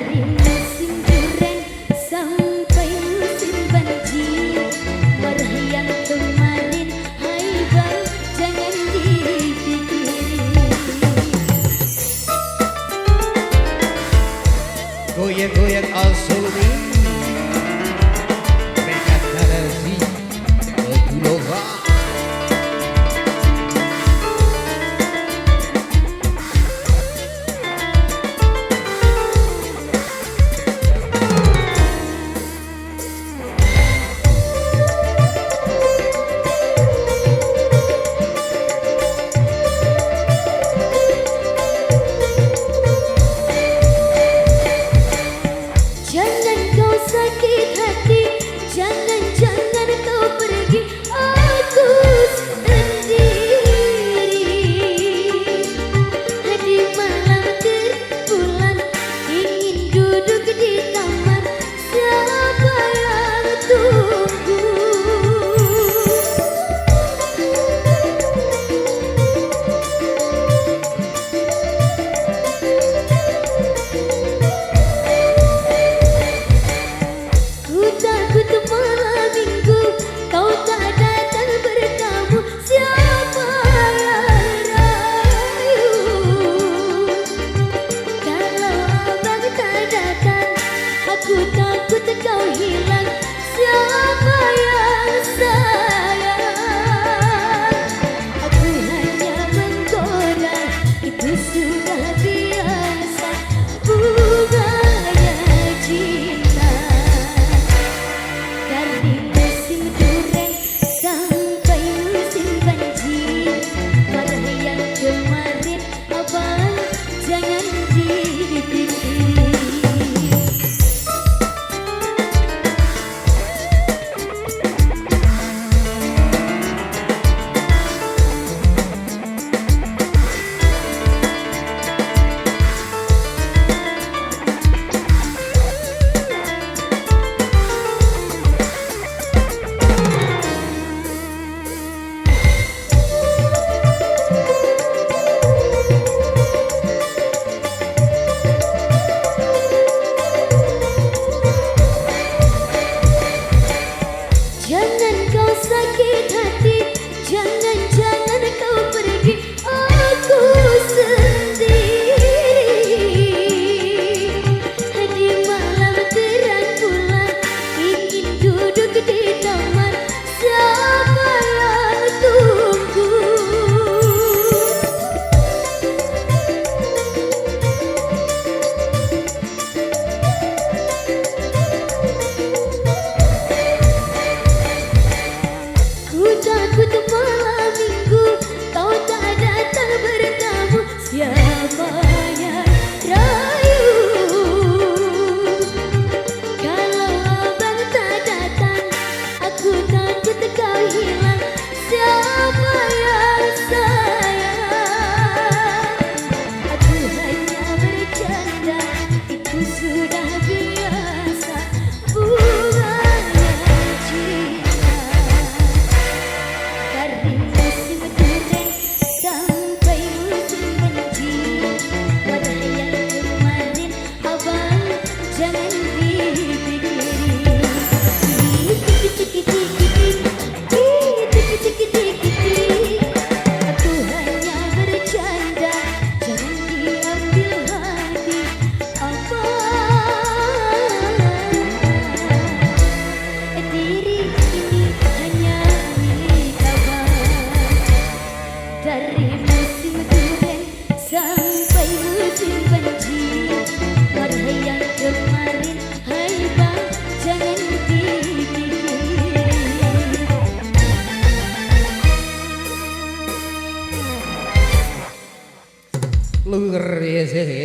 Dari musim durian sampai musim banjir, marah yang kemarin, hai bang, jangan dipikirin. Goyang-goyang al-sulmi Mekat Karazi Betuloha. Jangan kau sakit hati, jangan kau pergi, aku sendiri. Di malam terpulang, ingin duduk di taman, siapa yang tunggu? Takut malam minggu kau tak datang bertamu, siapa yang rayu? Kalau abang tak datang, aku takut kau hilang, siapa yang sayang? Aku hanya menggoda, itu sudah biasa, bunganya cinta. Dari musim durian sampai musim banjir, marah yang kemarin, abang, jangan dipikirin. Jangan kau sakit hati, jangan kau pergi, aku sendiri. Di malam terang bulan, ingin duduk di taman, siapa yang tunggu? Takut malam minggu kau tak datang bertamu, siapa yang rayu? Kalau abang tak datang, aku takut kau hilang, siapa yang sayang? Aku hanya bercanda, itu sudah biasa, bunganya cinta. Dari musim durian sampai musim banjir, marah yang kemarin, abang, jangan dipikirin. Aku hanya bercanda, jangan diambil hati, abang. Diri ini hanya milik abang. Dari musim durian sampai musim banjir, marah yang kemarin, hai bang, jangan dipikirin. Luar biasa.